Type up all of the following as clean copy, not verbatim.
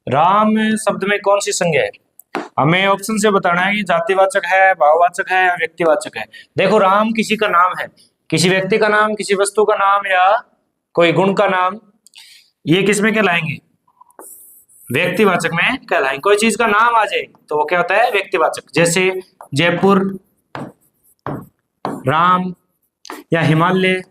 राम शब्द में कौन सी संज्ञा है? हमें ऑप्शन से बताना है कि जातिवाचक है, भाववाचक है या व्यक्तिवाचक है। देखो, राम किसी का नाम है, किसी व्यक्ति का नाम, किसी वस्तु का नाम या कोई गुण का नाम, ये किस में कहलाएंगे? व्यक्तिवाचक में कहलाएंगे। कोई चीज का नाम आ जाए तो वो क्या होता है? व्यक्तिवाचक। जैसे जयपुर, राम या हिमालय।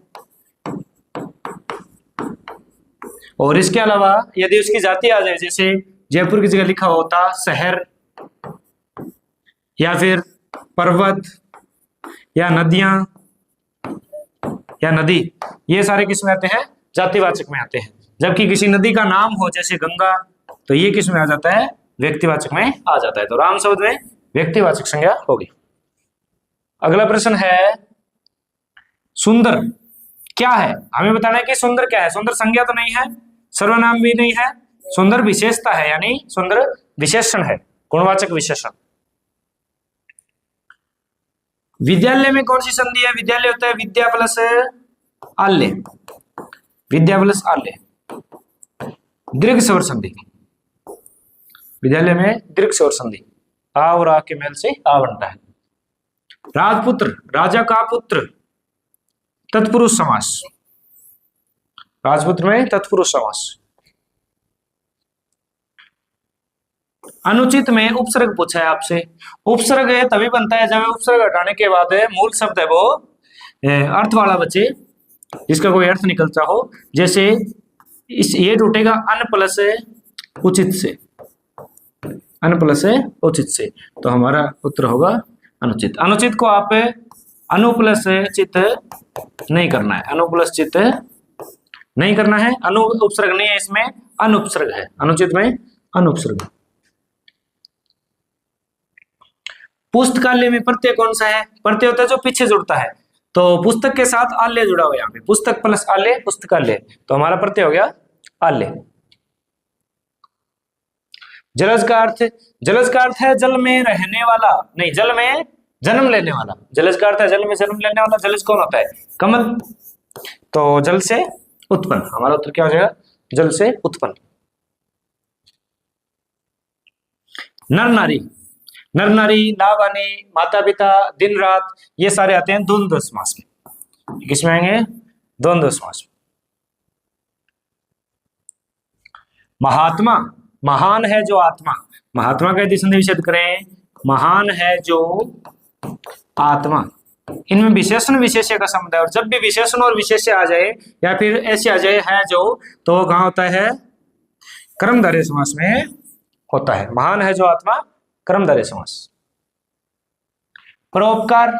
और इसके अलावा यदि उसकी जाति आ जाए, जैसे जयपुर की जगह लिखा होता शहर या फिर पर्वत या नदियां या नदी, ये सारे किस में आते हैं? जातिवाचक में आते हैं। जबकि किसी नदी का नाम हो जैसे गंगा, तो ये किस में आ जाता है? व्यक्तिवाचक में आ जाता है। तो राम शब्द में व्यक्तिवाचक संज्ञा होगी। अगला प्रश्न है, सुंदर क्या है? हमें बताना है कि सुंदर क्या है। सुंदर संज्ञा तो नहीं है, सर्वनाम भी नहीं है, सुंदर विशेषता है, यानी सुंदर विशेषण है, गुणवाचक विशेषण। विद्यालय में कौन सी संधि है? विद्यालय होता है विद्या प्लस आल्य, विद्या प्लस आल्य, दीर्घ स्वर संधि। विद्यालय में दीर्घ स्वर संधि, आ और आ के मेल से आ बनता है। राजपुत्र, राजा का पुत्र, तत्पुरुष समास। राजपुत्र में तत्पुरुष समास। अनुचित में उपसर्ग पूछा है आपसे। उपसर्ग तभी बनता है जब उपसर्ग हटाने के बाद मूल शब्द है वो अर्थ वाला बचे, जिसका कोई अर्थ निकलता हो। जैसे इस ये टूटेगा अन प्लस उचित से, अन प्लस उचित से, तो हमारा उत्तर होगा अनुचित। अनुचित को आप अनु प्लस चित नहीं करना है, अनु प्लस चित नहीं करना है। अनु उपसर्ग नहीं है इसमें, अनुपसर्ग है। अनुचित में अनुपसर्ग। पुस्तकालय में प्रत्यय कौन सा है? प्रत्यय होता है जो पीछे जुड़ता है, तो पुस्तक के साथ आल्य जुड़ा हुआ है यहाँ पे, पुस्तक प्लस आल्य, पुस्तकालय, तो हमारा प्रत्यय हो गया आल्य। जलज का अर्थ, जलज का अर्थ है जल में रहने वाला, नहीं जल में जन्म लेने वाला। जलज का अर्थ है जल में जन्म लेने वाला। जलज कौन होता है? कमल, तो जल से उत्पन्न। हमारा उत्तर क्या हो जाएगा? जल से उत्पन्न। नर नारी, नर नारी, नावानी, माता पिता, दिन रात, ये सारे आते हैं द्वंद्व समास में। किसमें आएंगे? द्वंद्व समास में। महात्मा, महान है जो आत्मा, महात्मा का यदि संधि विच्छेद करें, महान है जो आत्मा, इनमें विशेषण विशेष्य का संबंध है। और जब भी विशेषण और विशेष्य आ जाए या फिर ऐसे आ जाए है जो, तो वो कहां होता है? कर्मधारय समास में होता है। महान है जो आत्मा, कर्मधारय समास। परोपकार,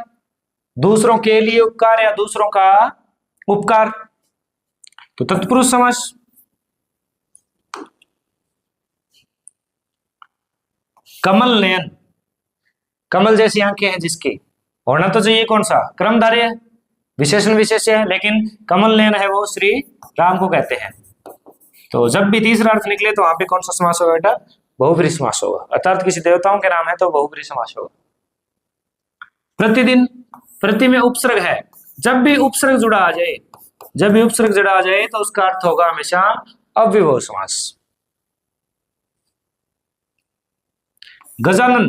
दूसरों के लिए उपकार या दूसरों का उपकार, तो तत्पुरुष समास। कमल नयन, कमल जैसी आंखें हैं जिसके, होना तो चाहिए कौन सा? कर्मधारय, विशेषण विशेष्य है, लेकिन कमल नयन है वो श्री राम को कहते हैं। तो जब भी तीसरा अर्थ निकले तो वहां पे कौन सा समास होगा बेटा? बहुब्रीहि समास होगा। अर्थात किसी देवताओं के नाम है तो बहुब्रीहि समास होगा। प्रतिदिन, प्रति में उपसर्ग है, जब भी उपसर्ग जुड़ा आ जाए, जब भी उपसर्ग जुड़ा आ जाए तो उसका अर्थ होगा हमेशा अव्ययभाव समास। गजानन,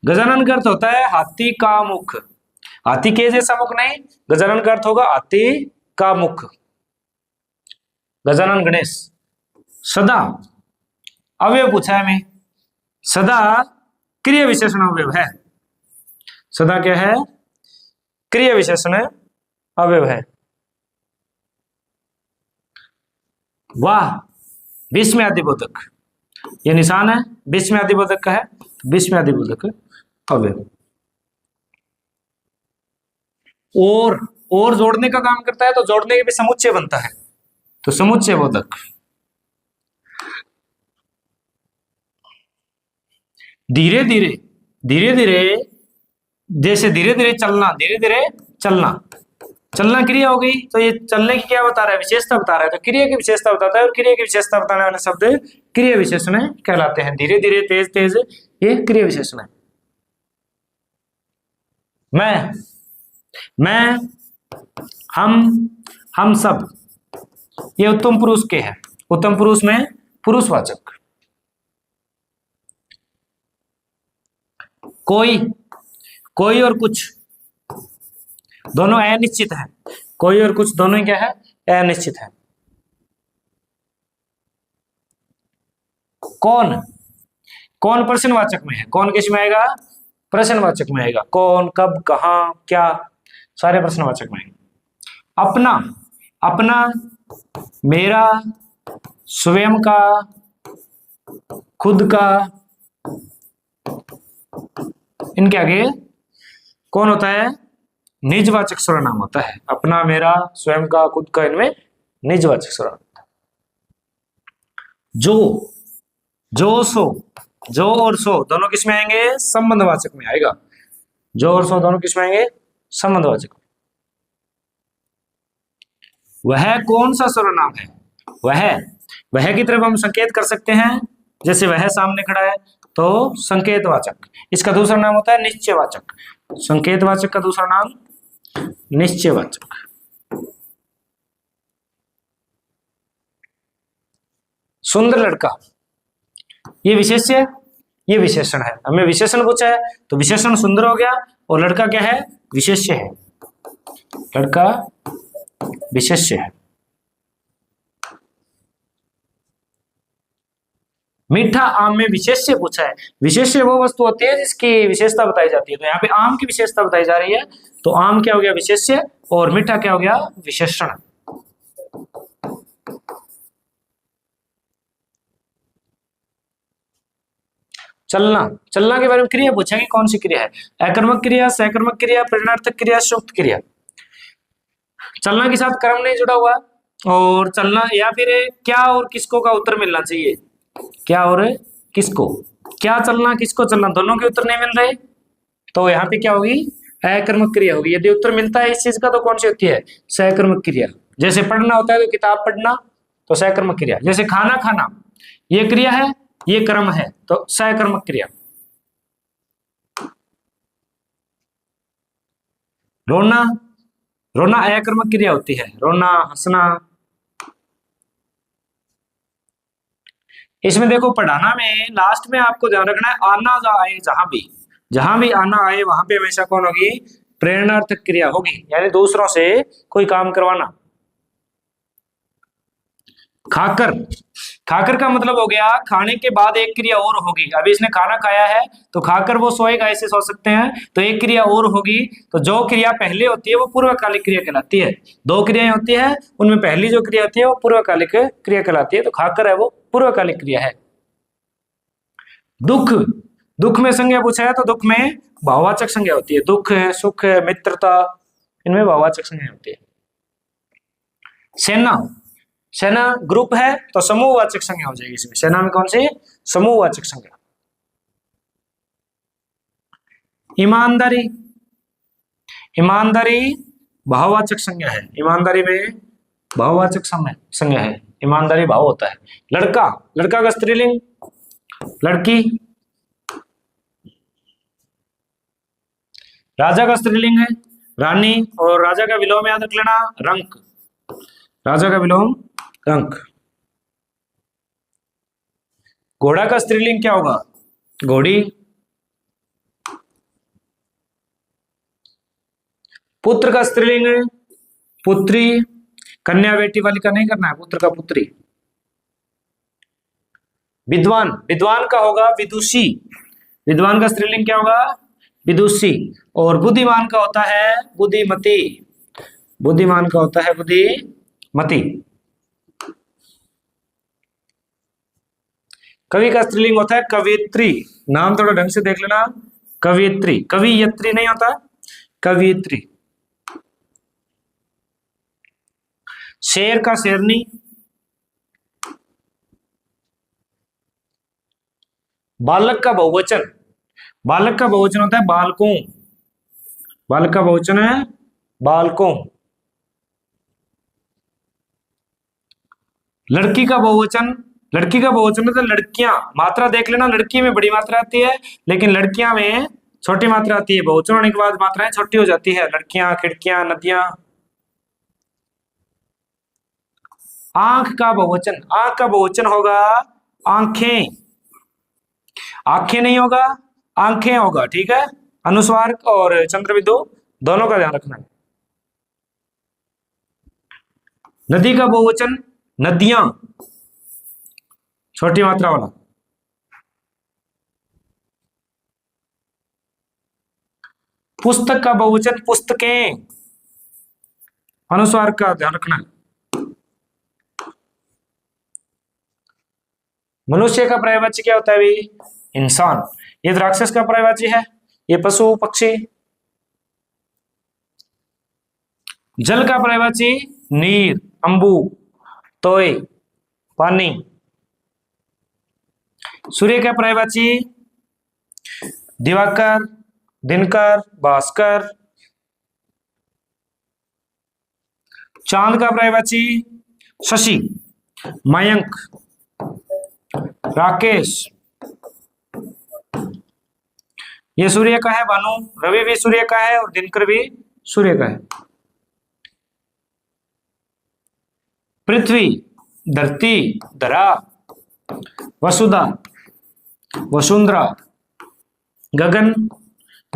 गजानन का अर्थ होता है हाथी का मुख, हाथी के जैसा मुख नहीं, गजानन का अर्थ होगा हाथी का मुख। गजानन गणेश। सदा, अवयव पूछा है हमें, सदा क्रिया विशेषण अवयव है। सदा क्या है? क्रिया विशेषण अवयव है। वाह, विस्मय आदिबोधक, ये निशान है विस्मय आदिबोधक का है, विस्मय आदिबोधक अवयव। और जोड़ने का काम करता है, तो जोड़ने के भी समुच्चय बनता है, तो समुच्चय बोधक। धीरे धीरे, धीरे धीरे, जैसे धीरे धीरे चलना, धीरे धीरे चलना, चलना क्रिया हो गई, तो ये चलने की क्या बता रहा है? विशेषता बता रहा है, तो क्रिया की विशेषता बताता है, और क्रिया की विशेषता बताने वाले शब्द क्रिया विशेषण कहलाते हैं। धीरे धीरे, तेज तेज, ये क्रिया विशेषण है। मैं, हम सब, ये उत्तम पुरुष के हैं। उत्तम पुरुष में पुरुषवाचक। कोई, कोई और कुछ दोनों अनिश्चित है। कोई और कुछ दोनों ही क्या है? अनिश्चित है। कौन, कौन प्रश्नवाचक में है? कौन किस में आएगा? प्रश्नवाचक में आएगा। कौन, कब, कहां, क्या, सारे प्रश्नवाचक में आएंगे। अपना, अपना, मेरा, स्वयं का, खुद का, इनके आगे कौन होता है? निजवाचक सर्वनाम होता है। अपना, मेरा, स्वयं का, खुद का, इनमें निजवाचक सर्वनाम होता है। जो, सो, जो और सो दोनों किस में आएंगे? संबंधवाचक में आएगा। जो और सो दोनों किस में आएंगे? संबंधवाचक। वह कौन सा सर्वनाम है? वह की तरफ हम संकेत कर सकते हैं, जैसे वह सामने खड़ा है तो संकेतवाचक। इसका दूसरा नाम होता है निश्चयवाचक। संकेतवाचक का दूसरा नाम निश्चयवाचक। सुंदर लड़का, ये विशेष्य, ये विशेषण है। हमें विशेषण पूछा है तो विशेषण सुंदर हो गया, और लड़का क्या है? विशेष्य है। लड़का विशेष्य है। मीठा आम में विशेष्य पूछा है। विशेष्य वो वस्तु होती है जिसकी विशेषता बताई जाती है, तो यहाँ पे आम की विशेषता बताई जा रही है, तो आम क्या हो गया? विशेष्य, और मीठा क्या हो गया? विशेषण। चलना, चलना के बारे में क्रिया पूछा कि कौन सी क्रिया है? अकर्मक क्रिया, सकर्मक क्रिया, प्रेरणार्थक क्रिया, संयुक्त क्रिया। चलना के साथ कर्म नहीं जुड़ा हुआ, और चलना या फिर क्या और किसको का उत्तर मिलना चाहिए। क्या और किसको, क्या चलना, किसको चलना, दोनों के उत्तर नहीं मिल रहे, तो यहाँ पे क्या होगी? अकर्मक क्रिया होगी। यदि उत्तर मिलता है इस चीज का तो कौन सी होती है? सकर्मक क्रिया। जैसे पढ़ना होता है तो किताब पढ़ना, तो सकर्मक क्रिया। जैसे खाना खाना, ये क्रिया है, ये कर्म है, तो सकर्मक क्रिया। रोना, रोना अकर्मक क्रिया होती है। रोना, हंसना। इसमें देखो पढ़ाना में लास्ट में आपको ध्यान रखना है, आना आए जहां भी आना आए वहां पे हमेशा कौन होगी? प्रेरणार्थक क्रिया होगी, यानी दूसरों से कोई काम करवाना। खाकर, खाकर का मतलब हो गया खाने के बाद एक क्रिया और होगी। अभी इसने खाना खाया है तो खाकर वो सोएगा, ऐसे सो सकते हैं, तो एक क्रिया और होगी। तो जो क्रिया पहले होती है वो पूर्वकालिक क्रिया कहलाती है। दो क्रियाएं होती है, उनमें पहली जो क्रिया होती है वो पूर्वकालिक क्रिया कहलाती है, तो खाकर है वो पूर्वकालिक क्रिया है। दुख, दुख में संज्ञा पूछा है तो दुख में भाववाचक संज्ञा होती है। दुख है, सुख है, मित्रता, इनमें भाववाचक संज्ञा होती है। सेना, सेना ग्रुप है तो समूहवाचक संज्ञा हो जाएगी इसमें। सेना में कौन सी? समूहवाचक संज्ञा। ईमानदारी, ईमानदारी भाववाचक संज्ञा है। ईमानदारी में भाववाचक संज्ञा है। ईमानदारी भाव होता है। लड़का, लड़का का स्त्रीलिंग लड़की। राजा का स्त्रीलिंग है रानी, और राजा का विलोम याद रख लेना रंक। राजा का विलोम रंक। घोड़ा का स्त्रीलिंग क्या होगा? घोड़ी। पुत्र का स्त्रीलिंग है पुत्री। कन्या बेटी वाली का नहीं करना है, पुत्र का पुत्री। विद्वान, विद्वान का होगा विदुषी। विद्वान का स्त्रीलिंग क्या होगा? विदुषी। और बुद्धिमान का होता है बुद्धिमती। बुद्धिमान का होता है बुद्धिमती। कवि का स्त्रीलिंग होता है कवियत्री। नाम थोड़ा ढंग से देख लेना, कवियत्री। कवियत्री नहीं होता, कवियत्री। शेर का शेरनी। बालक का बहुवचन, बालक का बहुवचन होता है बालकों। बालक का बहुवचन है बालकों। लड़की का बहुवचन, लड़की का बहुवचन होता है लड़कियां। मात्रा देख लेना, लड़की में बड़ी मात्रा आती है लेकिन लड़कियां में छोटी मात्रा आती है। बहुवचन होने के बाद मात्राएं छोटी हो जाती है। लड़कियां, खिड़कियां, नदियां। आंख का बहुवचन, आंख का बहुवचन होगा आंखें। आंखें नहीं होगा, आंखें होगा, ठीक है। अनुस्वार और चंद्रबिंदु दोनों का ध्यान रखना है। नदी का बहुवचन नदियां, छोटी मात्रा वाला। पुस्तक का बहुवचन पुस्तकें, अनुस्वार का ध्यान रखना है। मनुष्य का पर्यायवाची क्या होता है भाई? इंसान। ये राक्षस का पर्यायवाची है, ये पशु पक्षी। जल का पर्यायवाची नीर, अंबु, तोय, पानी। सूर्य का पर्यायवाची दिवाकर, दिनकर, भास्कर। चांद का पर्यायवाची शशि, मयंक, राकेश। ये सूर्य का है भानु, रवि भी सूर्य का है और दिनकर भी सूर्य का है। पृथ्वी, धरती, धरा, वसुधा, वसुंधरा। गगन,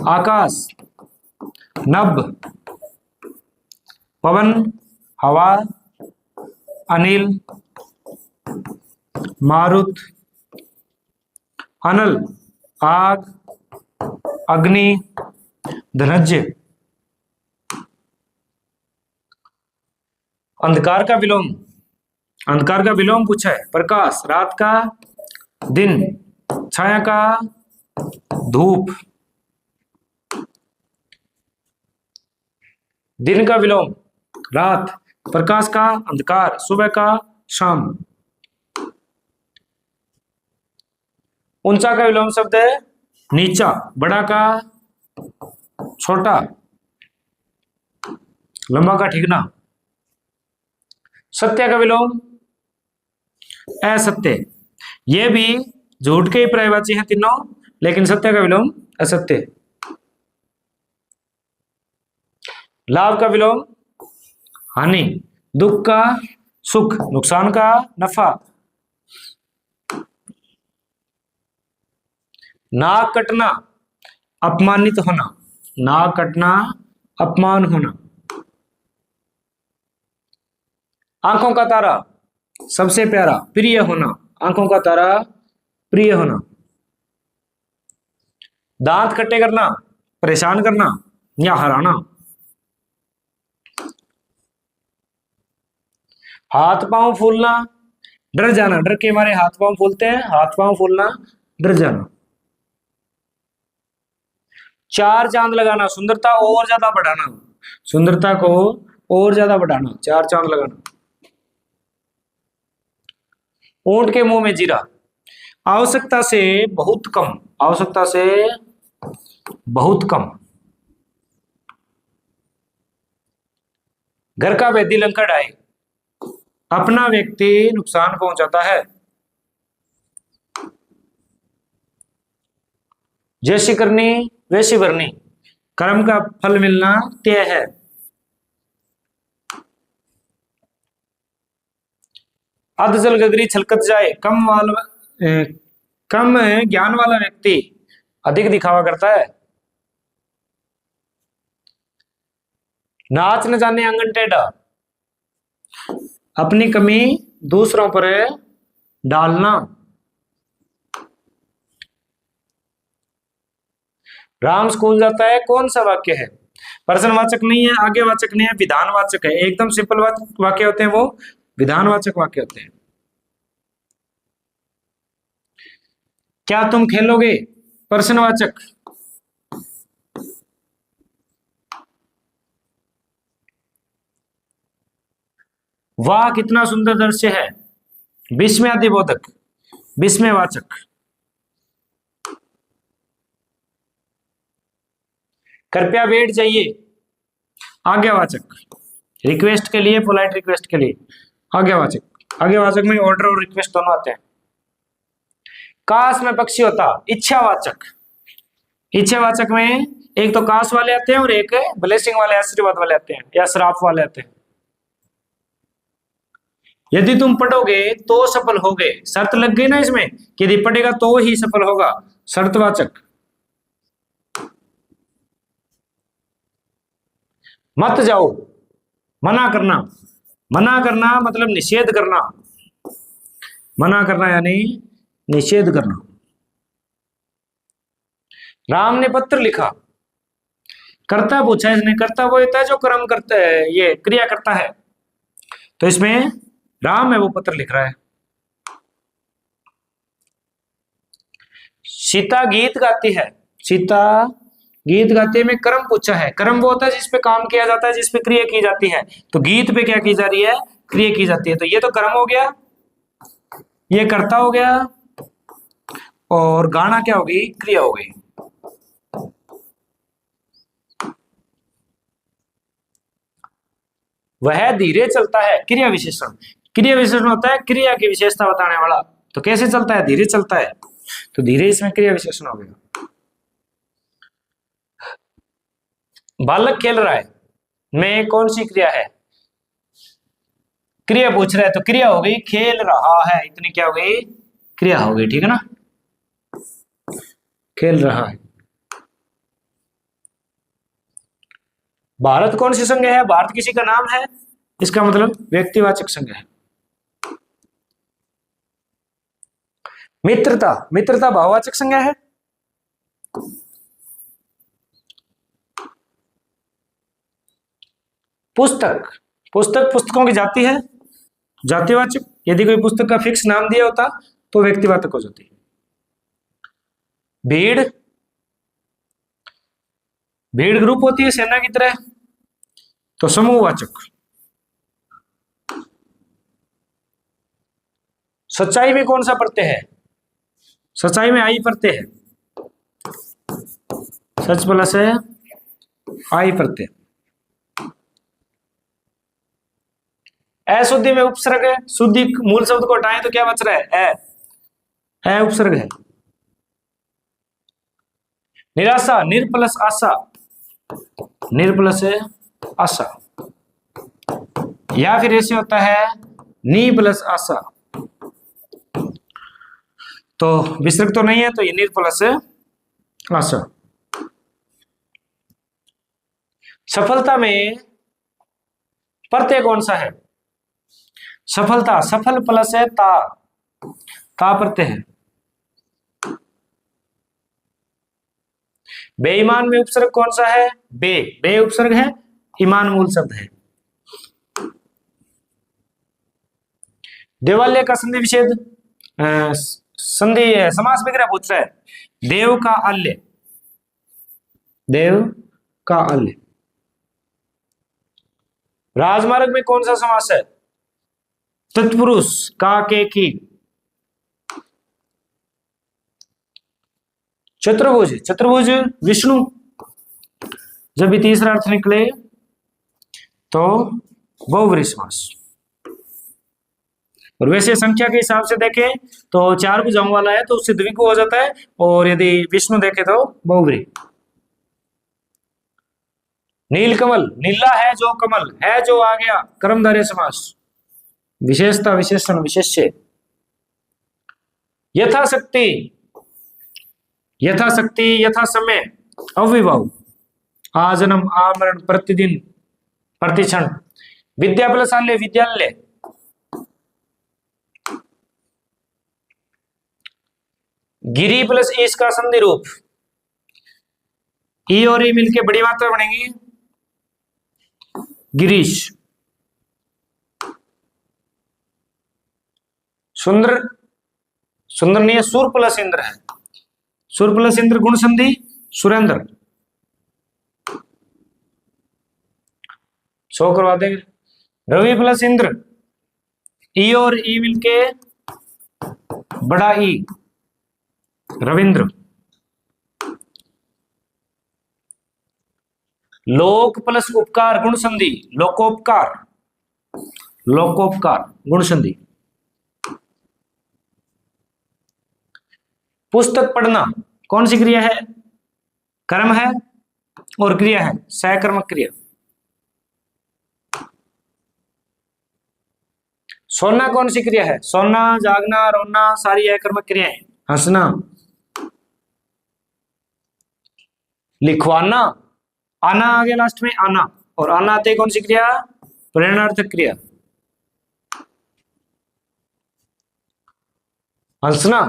आकाश, नभ, पवन, हवा, अनिल, मारुत, अनल, आग, अग्नि, धनज्य। अंधकार का विलोम, अंधकार का विलोम पूछा है। प्रकाश, रात का दिन, छाया का धूप। दिन का विलोम रात, प्रकाश का अंधकार, सुबह का शाम। ऊंचा का विलोम शब्द है नीचा, बड़ा का छोटा, लंबा का ठिकना। सत्य का विलोम असत्य। ये भी झूठ के ही पर्यायवाची हैं तीनों, लेकिन सत्य का विलोम असत्य। लाभ का विलोम हानि, दुख का सुख, नुकसान का नफा। नाक कटना, अपमानित होना, नाक कटना, अपमान होना। आंखों का तारा, सबसे प्यारा, प्रिय होना, आंखों का तारा, प्रिय होना। दांत खट्टे करना, परेशान करना या हराना। हाथ पांव फूलना, डर जाना, डर के मारे हाथ पांव फूलते हैं, हाथ पांव फूलना, डर जाना। चार चांद लगाना, सुंदरता और ज्यादा बढ़ाना, सुंदरता को और ज्यादा बढ़ाना, चार चांद लगाना। ऊंट के मुंह में जीरा, आवश्यकता से बहुत कम, आवश्यकता से बहुत कम। घर का वैद्य लंका ढाई, अपना व्यक्ति नुकसान पहुंचाता है। जैसी करनी वैसी भरनी, कर्म का फल मिलना तय है। अध जल गगरी छलकत जाए, कम ज्ञान वाला व्यक्ति अधिक दिखावा करता है। नाच न जाने आंगन टेढ़ा, अपनी कमी दूसरों पर डालना। राम स्कूल जाता है, कौन सा वाक्य है? प्रश्नवाचक नहीं है, आज्ञावाचक नहीं है, विधानवाचक है। एकदम सिंपल वाक्य होते हैं वो विधानवाचक वाक्य होते हैं। क्या तुम खेलोगे? प्रश्नवाचक। वाह कितना सुंदर दृश्य है, विस्मयादिबोधक, विस्मयवाचक। कृपया बैठ जाइए, आज्ञावाचक। रिक्वेस्ट के लिए, पोलाइट रिक्वेस्ट के लिए आज्ञावाचक। आज्ञावाचक में ऑर्डर और रिक्वेस्ट दोनों आते हैं। काश में पक्षी होता, इच्छावाचक। इच्छावाचक में एक तो काश वाले आते हैं और एक ब्लेसिंग वाले, आशीर्वाद वाले आते हैं या श्राप वाले आते हैं। यदि तुम पढ़ोगे तो सफल होगे, शर्त लग गई ना इसमें कि यदि पढ़ेगा तो ही सफल होगा, शर्तवाचक। मत जाओ, मना करना, मना करना मतलब निषेध करना, मना करना यानी निषेध करना। राम ने पत्र लिखा, कर्ता पूछा इसने, कर्ता वो होता है जो कर्म करता है, ये क्रिया करता है, तो इसमें राम है वो पत्र लिख रहा है। सीता गीत गाती है, सीता गीत गाती है में कर्म पूछा है, कर्म वो होता है जिसपे काम किया जाता है, जिसपे क्रिया की जाती है, तो गीत पे क्या की जा रही है, क्रिया की जाती है, तो ये तो कर्म हो गया, ये कर्ता हो गया, और गाना क्या होगी, क्रिया हो गई। वह धीरे चलता है, क्रिया विशेषण, क्रिया विशेषण होता है क्रिया की विशेषता बताने वाला, तो कैसे चलता है, धीरे चलता है, तो धीरे इसमें क्रिया विशेषण हो गया। बालक खेल रहा है में कौन सी क्रिया है, क्रिया पूछ रहा है, तो क्रिया हो गई, खेल रहा है इतनी क्या हो गई, क्रिया हो गई, ठीक है ना, खेल रहा है। भारत कौन सी संज्ञा है, भारत किसी का नाम है, इसका मतलब व्यक्तिवाचक संज्ञा है। मित्रता, मित्रता भाववाचक संज्ञा है। पुस्तक, पुस्तक पुस्तकों की जाति है, जातिवाचक, यदि कोई पुस्तक का फिक्स नाम दिया होता तो व्यक्तिवाचक हो जाती। भीड़, भीड़ ग्रुप होती है सेना की तरह, तो समूहवाचक। सच्चाई में कौन सा प्रत्यय है, सच्चाई में आई प्रत्यय है, सच प्लस है आई प्रत्यय। अशुद्धि में उपसर्ग है, शुद्धि मूल शब्द को हटाएं तो क्या बच रहा है, ए उपसर्ग है। निराशा, निर प्लस आशा, निर प्लस है आशा, या फिर ऐसे होता है नी प्लस आशा, तो विसर्ग तो नहीं है, तो ये निर प्लस है आशा। सफलता में प्रत्यय कौन सा है, सफलता, सफल प्लस है ता प्रत्यय है। बेईमान में उपसर्ग कौन सा है, बे उपसर्ग है, ईमान मूल शब्द है। देवालय का संधि विच्छेद, संधि समास विग्रह पूछ रहा है, देव का आल्य, देव का आल्य। राजमार्ग में कौन सा समास है, तत्पुरुष का के की। चतुर्भुज, चतुर्भुज विष्णु, जब भी तीसरा अर्थ निकले तो बहुव्रीहि समास। और वैसे संख्या के हिसाब से देखें तो 4 भुजाओं वाला है तो उससे द्विगु हो जाता है, और यदि विष्णु देखे तो बहुव्रीहि। नीलकमल, नीला है जो कमल, है जो आ गया, कर्मधारय समास, विशेषता विशेषण विशेष्य। यथाशक्ति, यथाशक्ति यथा समय अव्ययभाव, आजन्म आमरण प्रतिदिन प्रतिक्षण। विद्या प्लस आल्य विद्यालय, गिरी प्लस ईश का संधि रूप, ई और ई मिलके बड़ी मात्रा बनेगी गिरीश। सुंदर, सुंदर नहीं है, सुर प्लस इंद्र है, सुर प्लस इंद्र गुण संधि सुरेंद्र, 100 करवा देंगे। रवि प्लस इंद्र, ई और ई मिलके बड़ा ई, रविंद्र। लोक प्लस उपकार गुण संधि लोकोपकार, लोकोपकार गुण संधि। पुस्तक पढ़ना कौन सी क्रिया है, कर्म है और क्रिया है सहकर्मक क्रिया। सोना कौन सी क्रिया है, सोना जागना रोना सारी अकर्मक क्रियाएं। हंसना, लिखवाना, आना आ गया लास्ट में आना, और आना आते कौन सी क्रिया? प्रेरणार्थक क्रिया। हंसना,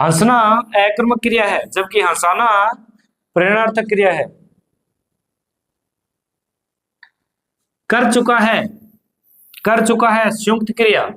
हंसना अकर्मक क्रिया है, जबकि हंसाना प्रेरणार्थक क्रिया है। कर चुका है, कर चुका है संयुक्त क्रिया।